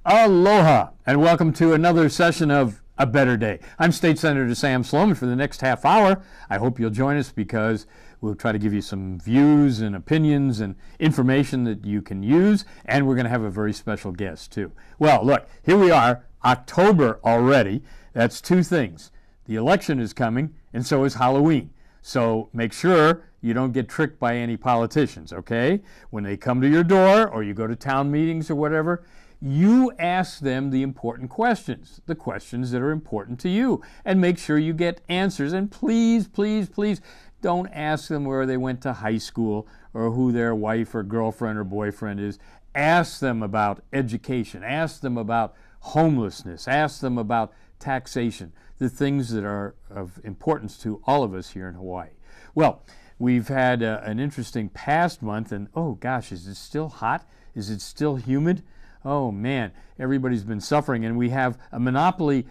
Aloha, and welcome to another session of A Better Day. I'm State Senator Sam Slom, and for the next half hour, I hope you'll join us because we'll try to give you some views and opinions and information that you can use, and we're going to have a very special guest, too. Well, look, here we are, October already. That's two things. The election is coming, and so is Halloween. So make sure you don't get tricked by any politicians, okay? When they come to your door or you go to town meetings or whatever, you ask them the important questions, the questions that are important to you, and make sure you get answers. And please, please, please don't ask them where they went to high school or who their wife or girlfriend or boyfriend is. Ask them about education. Ask them about homelessness. Ask them about taxation, the things that are of importance to all of us here in Hawaii. Well, we've had an interesting past month, and oh gosh, is it still hot? Is it still humid? Oh man, everybody's been suffering, and we have a monopoly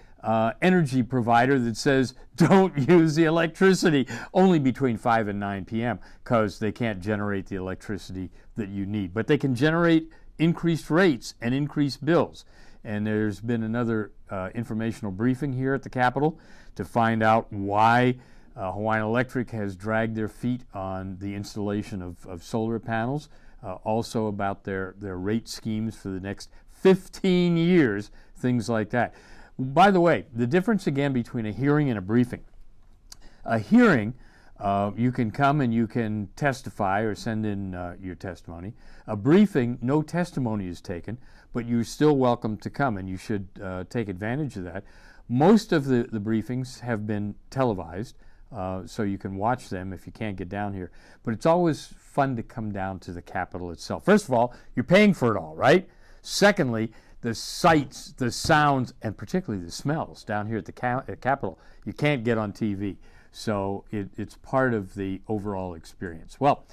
energy provider that says don't use the electricity only between 5 and 9 p.m. because they can't generate the electricity that you need. But they can generate increased rates and increased bills. And there's been another informational briefing here at the Capitol to find out why Hawaiian Electric has dragged their feet on the installation of solar panels. Also about their rate schemes for the next 15 years, things like that. By the way, the difference again between a hearing and a briefing. A hearing, you can come and you can testify or send in your testimony. A briefing, no testimony is taken, but you're still welcome to come, and you should take advantage of that. Most of the briefings have been televised, so you can watch them if you can't get down here. But it's always fun to come down to the Capitol itself. First of all, you're paying for it all, right? Secondly, the sights, the sounds, and particularly the smells down here at the Capitol, you can't get on TV. So it's part of the overall experience. Well,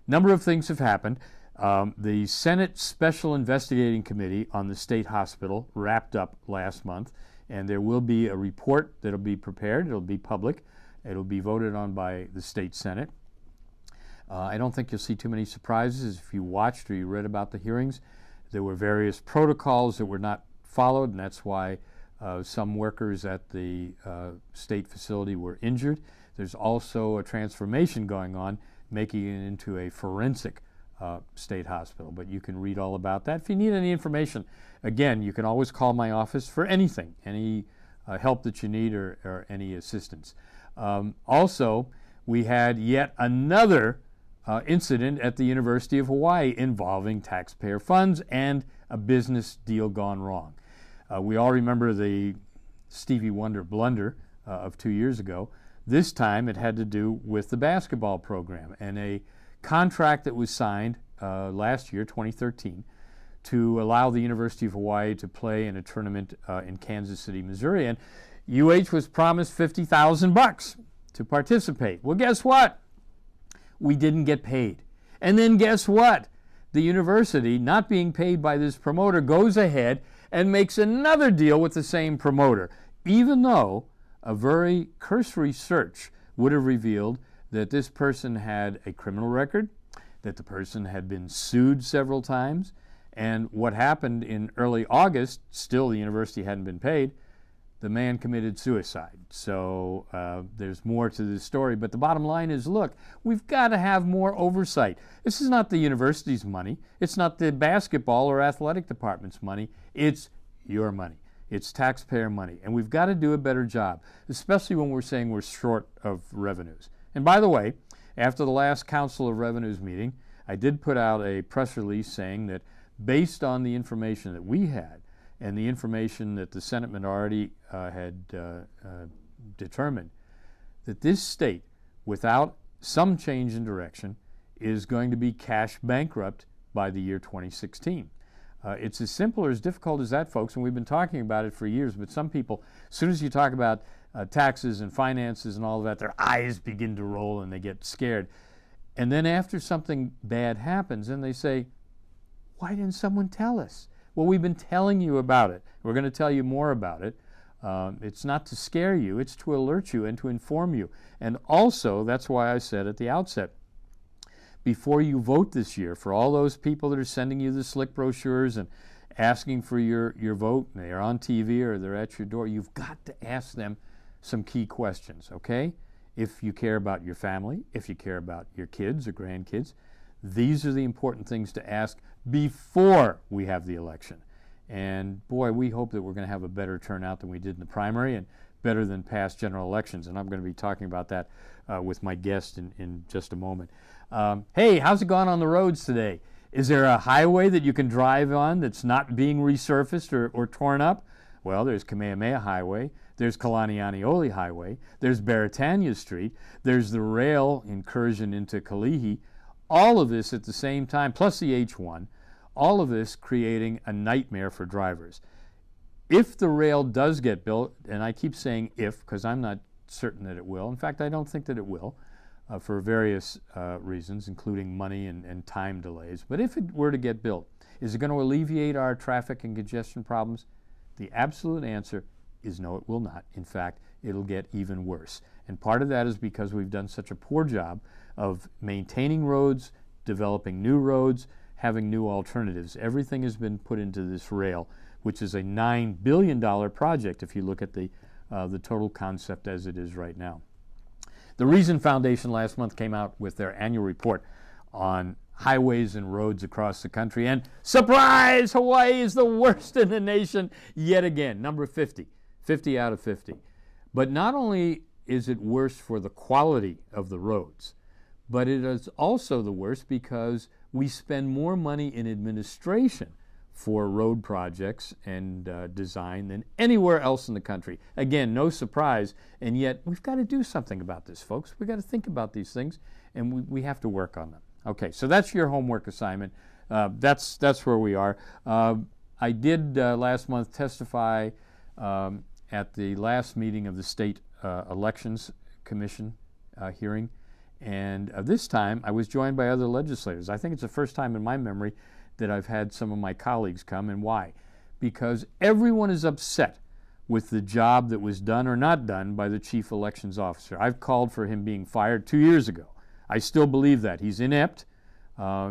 a number of things have happened. The Senate Special Investigating Committee on the State Hospital wrapped up last month, and there will be a report that will be prepared. It'll be public. It'll be voted on by the State Senate. I don't think you'll see too many surprises if you watched or you read about the hearings. There were various protocols that were not followed, and that's why some workers at the state facility were injured. There's also a transformation going on, making it into a forensic state hospital, but you can read all about that. If you need any information, again, you can always call my office for anything, any help that you need or any assistance. Also, we had yet another incident at the University of Hawaii involving taxpayer funds and a business deal gone wrong. We all remember the Stevie Wonder blunder of 2 years ago. This time it had to do with the basketball program and a contract that was signed last year, 2013, to allow the University of Hawaii to play in a tournament in Kansas City, Missouri. And UH was promised $50,000 to participate. Well, guess what? We didn't get paid. And then guess what? The university, not being paid by this promoter, goes ahead and makes another deal with the same promoter, even though a very cursory search would have revealed that this person had a criminal record, that the person had been sued several times, and what happened in early August, still the university hadn't been paid, the man committed suicide. So there's more to this story, but the bottom line is, look, we've got to have more oversight. This is not the university's money. It's not the basketball or athletic department's money. It's your money. It's taxpayer money, and we've got to do a better job, especially when we're saying we're short of revenues. And by the way, after the last Council of Revenues meeting, I did put out a press release saying that based on the information that we had and the information that the Senate minority had determined, that this state, without some change in direction, is going to be cash bankrupt by the year 2016. It's as simple or as difficult as that, folks, and we've been talking about it for years, but some people, as soon as you talk about taxes and finances and all of that, their eyes begin to roll and they get scared. And then after something bad happens, then they say, why didn't someone tell us? Well, we've been telling you about it. We're going to tell you more about it. It's not to scare you, it's to alert you and to inform you. And also, that's why I said at the outset, before you vote this year, for all those people that are sending you the slick brochures asking for your vote, and they're on TV or they're at your door, you've got to ask them some key questions, okay? If you care about your family, if you care about your kids or grandkids, these are the important things to ask before we have the election. And boy, we hope that we're going to have a better turnout than we did in the primary and better than past general elections. And I'm going to be talking about that with my guest in just a moment. Hey, how's it gone on the roads today? Is there a highway that you can drive on that's not being resurfaced or torn up? Well, there's Kamehameha Highway, there's Kalanianiole Highway, there's Baratania Street, there's the rail incursion into Kalihi. All of this at the same time, plus the H1, all of this creating a nightmare for drivers. If the rail does get built, and I keep saying if because I'm not certain that it will. In fact, I don't think that it will for various reasons, including money and time delays. But if it were to get built, is it going to alleviate our traffic and congestion problems? The absolute answer is no, it will not. In fact, it'll get even worse. And part of that is because we've done such a poor job of maintaining roads, developing new roads, having new alternatives. Everything has been put into this rail, which is a $9 billion project if you look at the total concept as it is right now. The Reason Foundation last month came out with their annual report on highways and roads across the country, and surprise, Hawaii is the worst in the nation yet again, number 50 out of 50. But not only is it worse for the quality of the roads, but it is also the worst because we spend more money in administration for road projects and design than anywhere else in the country. Again, no surprise, and yet we've got to do something about this, folks. We've got to think about these things, and we have to work on them. Okay, so that's your homework assignment. That's where we are. I did last month testify at the last meeting of the State Elections Commission hearing, and this time I was joined by other legislators. I think it's the first time in my memory that I've had some of my colleagues come, and why? Because everyone is upset with the job that was done or not done by the chief elections officer. I've called for him being fired 2 years ago. I still believe that. He's inept,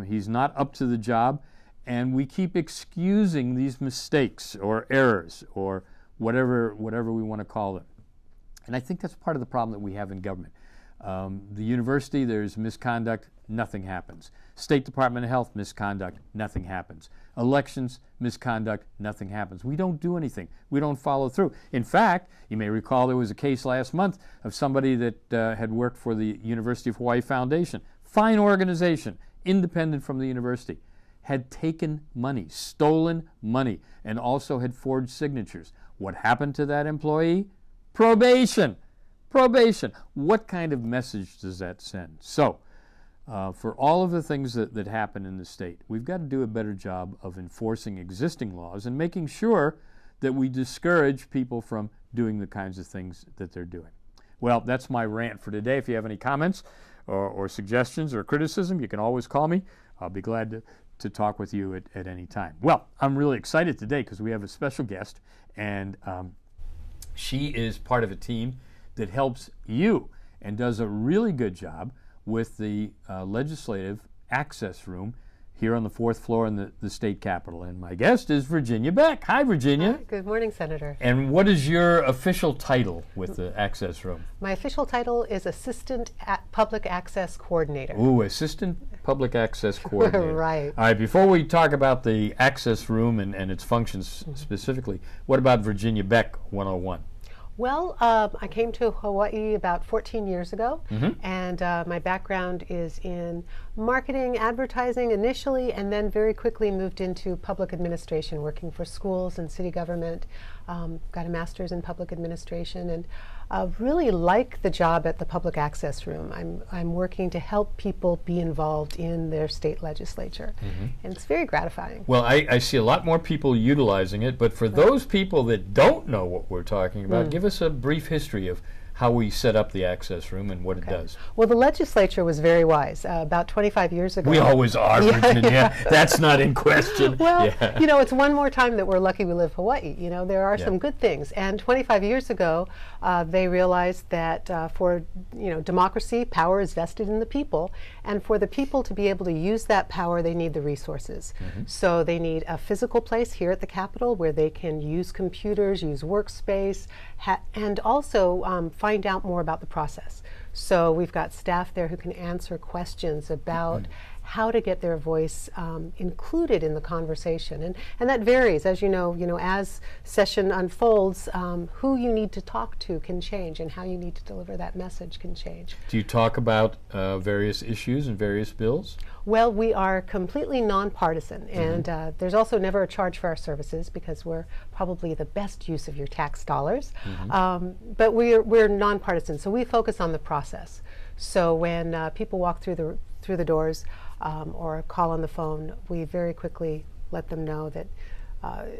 he's not up to the job, and we keep excusing these mistakes or errors or whatever we want to call them. And I think that's part of the problem that we have in government. The university, there's misconduct, nothing happens. State Department of Health, misconduct, nothing happens. Elections, misconduct, nothing happens. We don't do anything. We don't follow through. In fact, you may recall there was a case last month of somebody that had worked for the University of Hawaii Foundation, fine organization, independent from the university, had taken money, stolen money, and also had forged signatures. What happened to that employee? Probation. Probation. What kind of message does that send? So, for all of the things that happen in the state, we've got to do a better job of enforcing existing laws and making sure that we discourage people from doing the kinds of things that they're doing. Well, that's my rant for today. If you have any comments or suggestions or criticism, you can always call me. I'll be glad to talk with you at any time. Well, I'm really excited today because we have a special guest, and she is part of a team that helps you and does a really good job with the legislative access room here on the 4th floor in the state capitol. And my guest is Virginia Beck. Hi, Virginia. Hi, good morning, Senator. And what is your official title with the access room? My official title is Assistant Public Access Coordinator. Ooh, Assistant Public Access Coordinator. Right. All right, before we talk about the access room and its functions specifically, what about Virginia Beck 101? Well, I came to Hawaii about 14 years ago, and my background is in marketing, advertising initially, and then very quickly moved into public administration, working for schools and city government. Got a master's in public administration, and really like the job at the public access room. I'm working to help people be involved in their state legislature, and it's very gratifying. Well, I see a lot more people utilizing it, but for those people that don't know what we're talking about, give us a brief history of how we set up the access room and what it does. Well, the legislature was very wise. About 25 years ago. We always are, Virginia. That's not in question. Well, you know, it's one more time that we're lucky we live Hawaii. You know, there are some good things. And 25 years ago, they realized that for, you know, democracy, power is vested in the people. And for the people to be able to use that power, they need the resources. So they need a physical place here at the Capitol where they can use computers, use workspace, and also find out more about the process. So we've got staff there who can answer questions about how to get their voice included in the conversation, and that varies, as you know, as session unfolds, who you need to talk to can change, and how you need to deliver that message can change. Do you talk about various issues and various bills? Well, we are completely nonpartisan, and there's also never a charge for our services because we're probably the best use of your tax dollars. But we're nonpartisan, so we focus on the process. So when people walk through the doors or call on the phone, we very quickly let them know that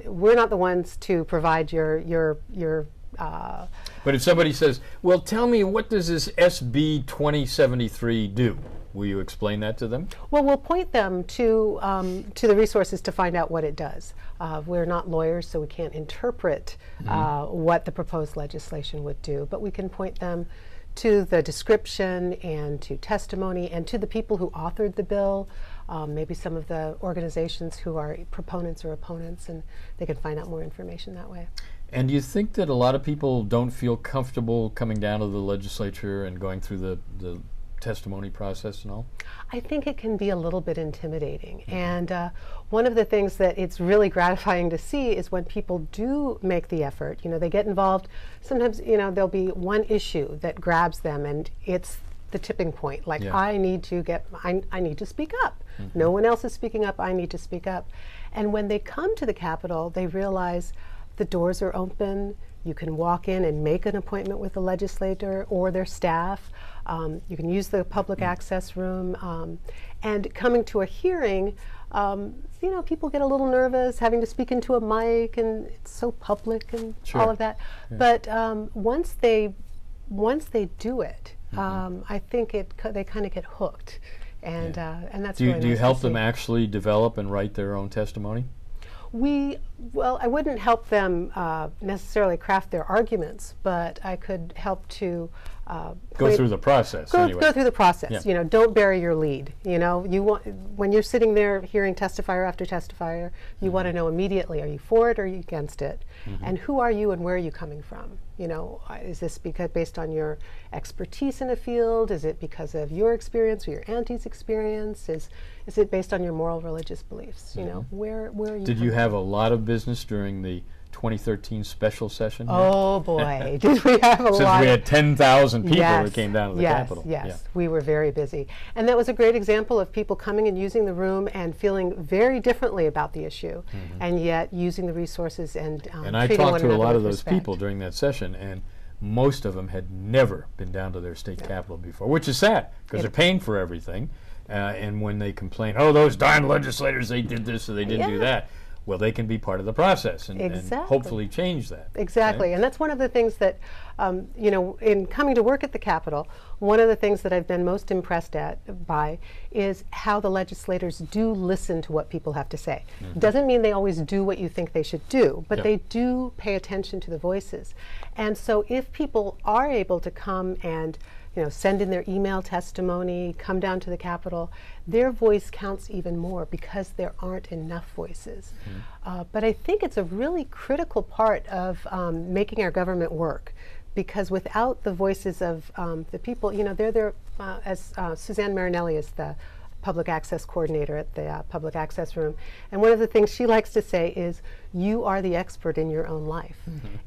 we're not the ones to provide your but if somebody says, well, tell me, what does this SB 2073 do? Will you explain that to them? Well, we'll point them to the resources to find out what it does. We're not lawyers, so we can't interpret what the proposed legislation would do, but we can point them to the description and to testimony and to the people who authored the bill, maybe some of the organizations who are proponents or opponents, and they can find out more information that way. And do you think that a lot of people don't feel comfortable coming down to the legislature and going through the testimony process and all? I think it can be a little bit intimidating. And one of the things that it's really gratifying to see is when people do make the effort. You know, they get involved. Sometimes, you know, there'll be one issue that grabs them, and it's the tipping point. Like, I need to speak up. No one else is speaking up. I need to speak up. And when they come to the Capitol, they realize the doors are open. You can walk in and make an appointment with the legislator or their staff. You can use the public access room. And coming to a hearing, you know, people get a little nervous having to speak into a mic, and it's so public and all of that. But once they do it, I think they kind of get hooked, and that's really nice. Do you help them actually develop and write their own testimony? Well, I wouldn't help them necessarily craft their arguments, but I could help to go through the process. Go through the process. You know, don't bury your lead. You know, when you're sitting there hearing testifier after testifier, you want to know immediately: are you for it or are you against it? And who are you and where are you coming from? You know, is this based on your expertise in a field? Is it because of your experience or your auntie's experience? Is it based on your moral religious beliefs? You know, where are you? Did you have a lot of business during the 2013 special session? Oh boy, did we have a lot. Since we had 10,000 people that came down to the Capitol. Yes, we were very busy. And that was a great example of people coming and using the room and feeling very differently about the issue, and yet using the resources and I talked to a lot of those people during that session, and most of them had never been down to their state capitol before, which is sad, because they're paying for everything. And when they complain, oh, those darn legislators, they did this or they didn't do that, well, they can be part of the process and hopefully change that. Exactly, and that's one of the things that, you know, in coming to work at the Capitol, one of the things that I've been most impressed by is how the legislators do listen to what people have to say. Doesn't mean they always do what you think they should do, but they do pay attention to the voices. And so if people are able to come and, you know, send in their email testimony, come down to the Capitol, their voice counts even more because there aren't enough voices. But I think it's a really critical part of making our government work, because without the voices of the people, you know, they're there, as Suzanne Marinelli is the public access coordinator at the public access room, and one of the things she likes to say is, you are the expert in your own life,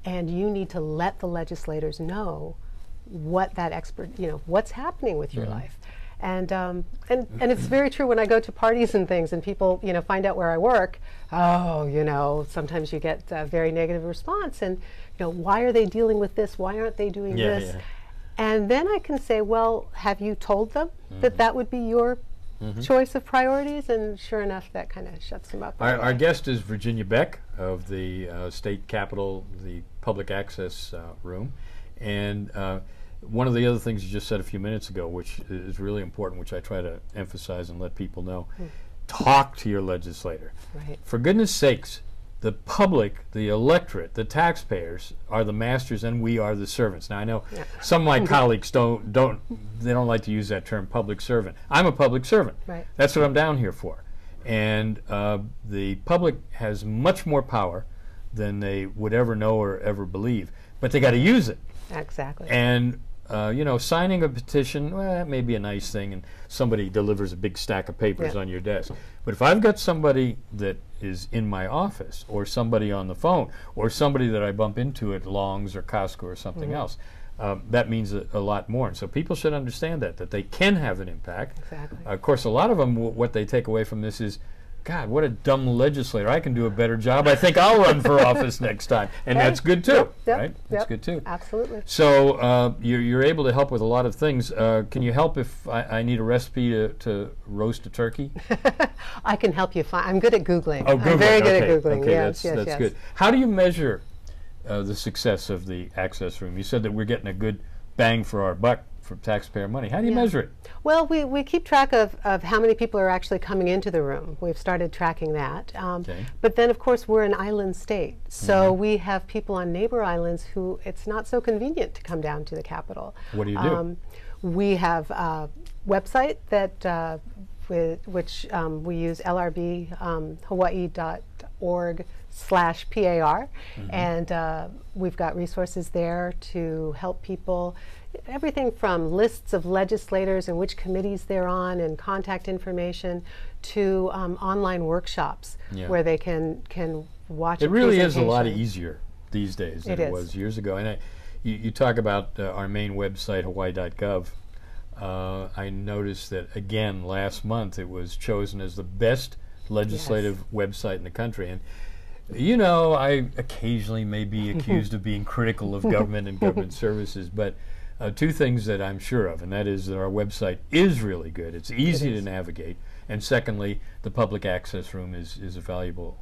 and you need to let the legislators know what that expert, you know, what's happening with your life. And it's very true when I go to parties and things and people, you know, find out where I work. Oh, you know, sometimes you get a very negative response, and, you know, why are they dealing with this? Why aren't they doing this? And then I can say, well, have you told them that that would be your choice of priorities? And sure enough, that kind of shuts them up. Our guest is Virginia Beck of the state capitol, the public access room. And one of the other things you just said a few minutes ago, which is really important, which I try to emphasize and let people know, talk to your legislator. Right. For goodness sakes, the public, the electorate, the taxpayers are the masters and we are the servants. Now I know some of my colleagues don't like to use that term, public servant. I'm a public servant. Right. That's what I'm down here for. And the public has much more power than they would ever know or ever believe, but they got to use it. Exactly. And you know, signing a petition, well, that may be a nice thing, and somebody delivers a big stack of papers on your desk. But if I've got somebody that is in my office, or somebody on the phone, or somebody that I bump into at Long's or Costco or something else, that means a lot more. And so people should understand that they can have an impact. Exactly. Of course, a lot of them, what they take away from this is, God, what a dumb legislator. I can do a better job. I think I'll run for office next time. And that's good too, right? That's good too. Absolutely. So you're able to help with a lot of things. Can you help if I need a recipe to roast a turkey? I can help you find. I'm good at Googling. Oh, Googling. I'm very good at Googling. Okay, yes, that's good. How do you measure the success of the access room? You said that we're getting a good bang for our buck for taxpayer money. How do you measure it? Well, we keep track of how many people are actually coming into the room. We've started tracking that. But then, of course, we're an island state. So we have people on neighbor islands who it's not so convenient to come down to the Capitol. What do you do? We have a website that which we use, lrbhawaii.org/PAR. And we've got resources there to help people. Everything from lists of legislators and which committees they're on and contact information to online workshops where they can watch. It really is a lot easier these days than it was years ago. And you talk about our main website, hawaii.gov. I noticed that again last month it was chosen as the best legislative website in the country. And you know, I occasionally may be accused of being critical of government and government services, but two things that I'm sure of, and that is that our website is really good. It's easy to navigate. And secondly, the public access room is a valuable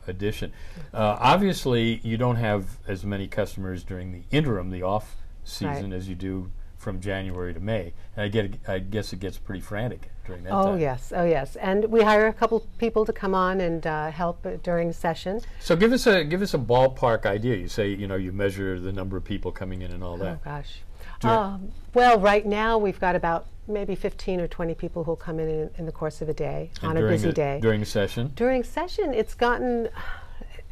addition. Obviously, you don't have as many customers during the interim, the off season, as you do from January to May. And I guess it gets pretty frantic during that time. Oh yes, and we hire a couple people to come on and help during session. So give us a ballpark idea. You say you measure the number of people coming in and all that. Oh gosh. Well, right now we've got about maybe 15 or 20 people who'll come in the course of a day on a busy day. During a session? During session, it's gotten,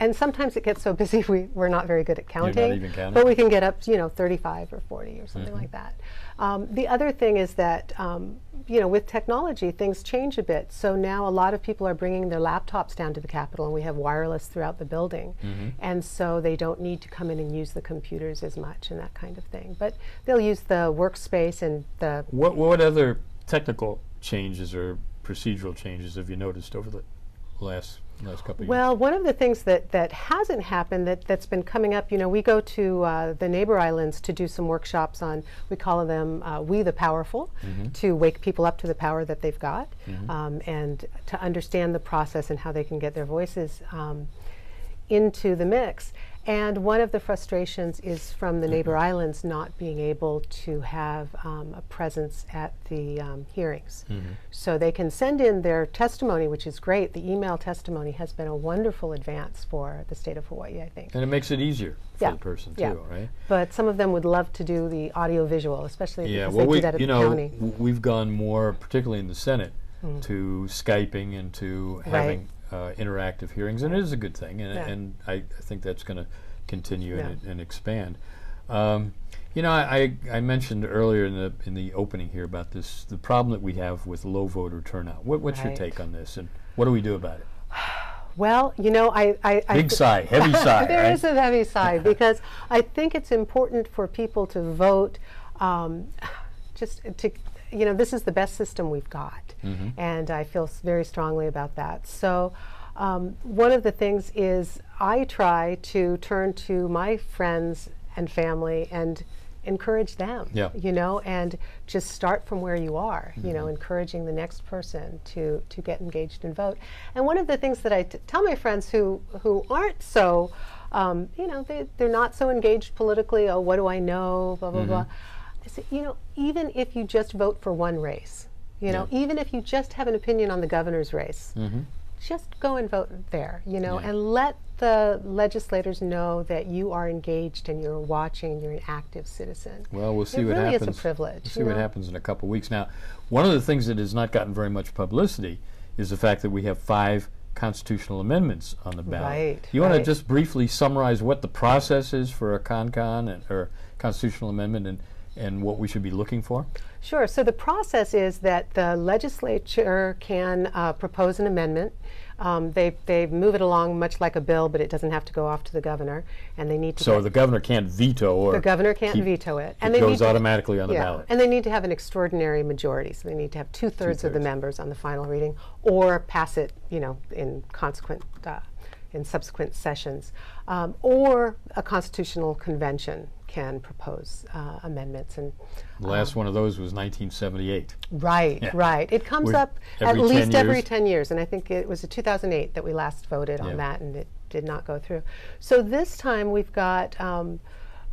and sometimes it gets so busy we're not very good at counting. You're not even counting? But we can get up to 35 or 40 or something like that. The other thing is that with technology, things change a bit. So now a lot of people are bringing their laptops down to the Capitol, and we have wireless throughout the building. And so they don't need to come in and use the computers as much and that kind of thing. But they'll use the workspace and the... What other technical changes or procedural changes have you noticed over the last couple of years? Well, one of the things that hasn't happened that's been coming up, we go to the neighbor islands to do some workshops on, we call them We the Powerful, to wake people up to the power that they've got, and to understand the process and how they can get their voices into the mix. And one of the frustrations is from the neighbor islands not being able to have a presence at the hearings. So they can send in their testimony, which is great. The email testimony has been a wonderful advance for the state of Hawaii, I think. And it makes it easier for the person too, right? But some of them would love to do the audio-visual, especially because well, they do that at the county. We've gone more, particularly in the Senate, to Skyping and to having interactive hearings, and it is a good thing, and I think that's going to continue and expand. I mentioned earlier in the opening here about the problem that we have with low voter turnout. What's your take on this, and what do we do about it? Well, big sigh, heavy sigh. There is a heavy sigh because I think it's important for people to vote. Just to, this is the best system we've got, and I feel very strongly about that. So. One of the things is I try to turn to my friends and family and encourage them, and just start from where you are, encouraging the next person to get engaged and vote. And one of the things that I tell my friends who aren't so, they're not so engaged politically, oh, what do I know, blah, blah, blah. is, you know, even if you just vote for one race, you know, even if you just have an opinion on the governor's race, just go and vote there, you know, and let the legislators know that you are engaged and you're watching and you're an active citizen. Well, we'll see it what really happens. It's a privilege. We'll see what happens in a couple of weeks. Now, one of the things that has not gotten very much publicity is the fact that we have 5 constitutional amendments on the ballot. Right. You want to just briefly summarize what the process is for a or constitutional amendment and what we should be looking for? Sure. So the process is that the legislature can propose an amendment. They move it along much like a bill, but it doesn't have to go off to the governor, and they need to. So the governor can't veto, or the governor can't veto it, and it goes automatically on the ballot. And they need to have an extraordinary majority, so they need to have 2/3 of the members on the final reading, or pass it, you know, in subsequent sessions, or a constitutional convention can propose amendments. And the last one of those was 1978. Right, right. It comes up at least every 10 years, and I think it was in 2008 that we last voted on that, and it did not go through. So this time we've got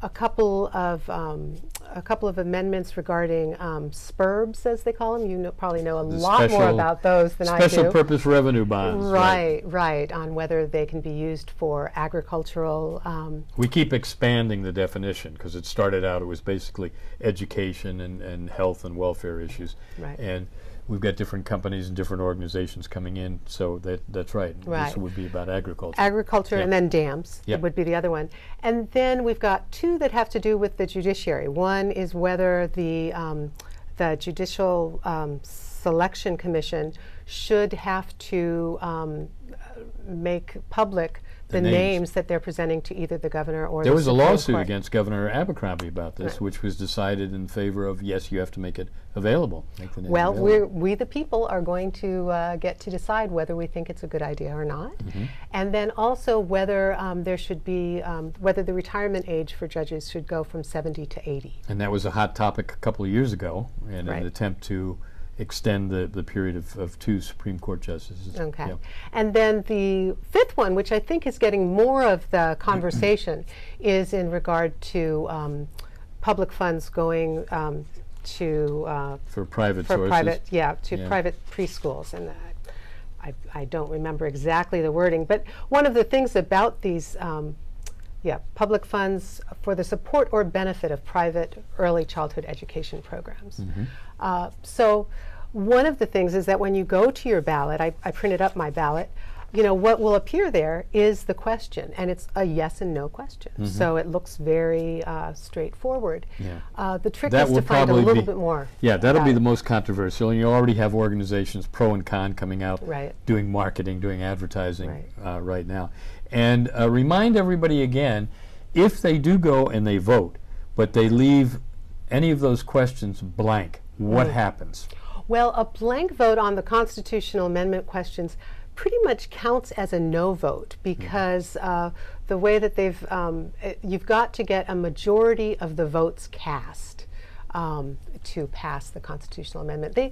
a couple of amendments regarding SPURBs, as they call them. You probably know a lot more about those than I do. Special purpose revenue bonds. Right, on whether they can be used for agricultural. We keep expanding the definition because it started out, it was basically education and health and welfare issues. Right. And we've got different companies and different organizations coming in, so that's right. This would be about agriculture. Agriculture, and then dams would be the other one. And then we've got 2 that have to do with the judiciary. One is whether the Judicial Selection Commission should have to make public the names that they're presenting to either the governor or the Supreme Court. There was a lawsuit against Governor Abercrombie about this, which was decided in favor of, yes, you have to make it available. Well, we the people are going to get to decide whether we think it's a good idea or not, and then also whether there should be, whether the retirement age for judges should go from 70 to 80. And that was a hot topic a couple of years ago in an attempt to extend the period of 2 Supreme Court justices. Okay. And then the 5th one, which I think is getting more of the conversation, is in regard to public funds going to for private sources. Private preschools. And I don't remember exactly the wording, but one of the things about these public funds for the support or benefit of private early childhood education programs. So one of the things is that when you go to your ballot, I printed up my ballot, you know, what will appear there is the question, and it's a yes and no question. So it looks very straightforward. The trick is to find a little bit more. Yeah, that'll be the most controversial, and you already have organizations, pro and con, coming out doing marketing, doing advertising right now. And remind everybody again, if they do go and they vote, but they leave any of those questions blank, what happens? Well, a blank vote on the constitutional amendment questions pretty much counts as a no vote, because the way that they've, you've got to get a majority of the votes cast to pass the constitutional amendment. They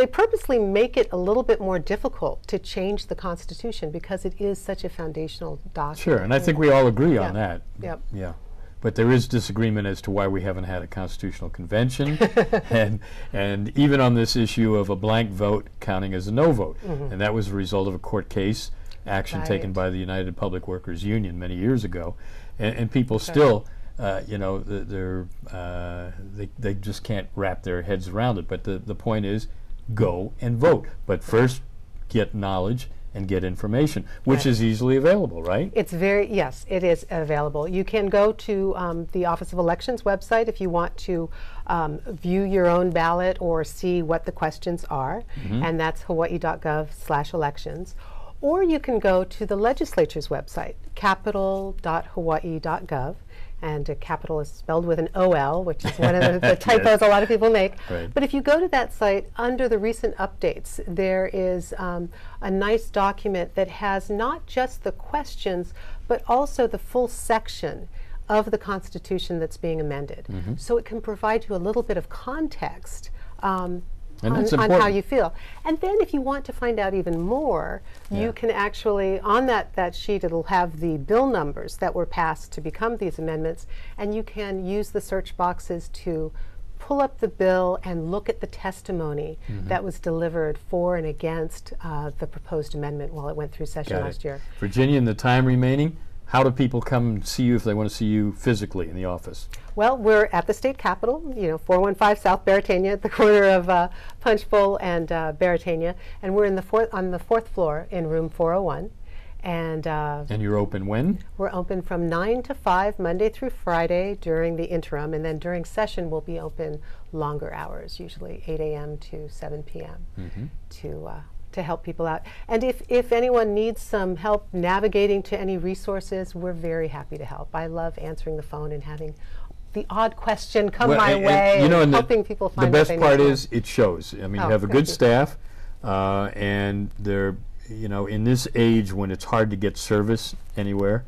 purposely make it a little bit more difficult to change the Constitution because it is such a foundational document. Sure, and I think we all agree on that. Yep. Yeah. But there is disagreement as to why we haven't had a constitutional convention, and even on this issue of a blank vote counting as a no vote. And that was a result of a court case action taken by the United Public Workers Union many years ago, and people still, you know, they just can't wrap their heads around it. But the point is, go and vote, but first get knowledge and get information, which is easily available, right? It's yes, it is available. You can go to the Office of Elections website if you want to view your own ballot or see what the questions are, and that's hawaii.gov/elections. Or you can go to the legislature's website, capital.hawaii.gov, and capital is spelled with an OL, which is one of the typos a lot of people make. But if you go to that site, under the recent updates, there is a nice document that has not just the questions, but also the full section of the Constitution that's being amended. So it can provide you a little bit of context on how you feel. And then if you want to find out even more, you can actually, on that sheet, it'll have the bill numbers that were passed to become these amendments, and you can use the search boxes to pull up the bill and look at the testimony that was delivered for and against the proposed amendment while it went through session last year. Virginia, in the time remaining, how do people come see you if they want to see you physically in the office? Well, we're at the state capitol, 415 South Baratania, at the corner of Punch Bowl and Baratania, and we're on the fourth floor in room 401. And you're open when? We're open from 9 to 5, Monday through Friday during the interim, and then during session we'll be open longer hours, usually 8 a.m. to 7 p.m. To help people out. And if anyone needs some help navigating to any resources, we're very happy to help. I love answering the phone and having the odd question come my way, and helping people find the best part know. is it shows. I mean, you have a good staff, and they're, in this age when it's hard to get service anywhere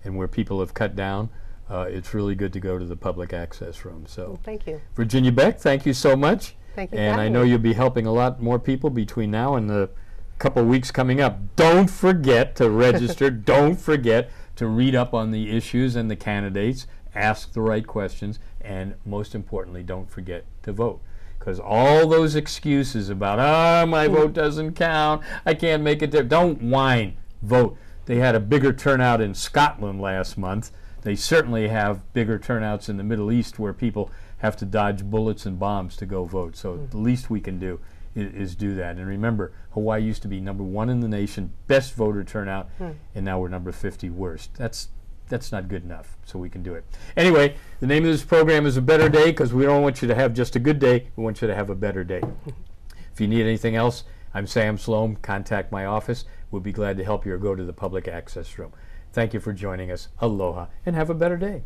and where people have cut down, it's really good to go to the public access room. So thank you. Virginia Beck, thank you so much. Thank you. And I know you'll be helping a lot more people between now and the couple weeks coming up. Don't forget to register. Don't forget to read up on the issues and the candidates, ask the right questions, and most importantly, don't forget to vote. Because all those excuses about, my vote doesn't count, I can't make it, don't whine, vote. They had a bigger turnout in Scotland last month. They certainly have bigger turnouts in the Middle East where people have to dodge bullets and bombs to go vote. So the least we can do is do that. And remember, Hawaii used to be #1 in the nation, best voter turnout, and now we're number 50 worst. That's not good enough, so we can do it. Anyway, the name of this program is A Better Day, because we don't want you to have just a good day, we want you to have a better day. If you need anything else, I'm Sam Slom. Contact my office. We'll be glad to help you or go to the public access room. Thank you for joining us. Aloha, and have a better day.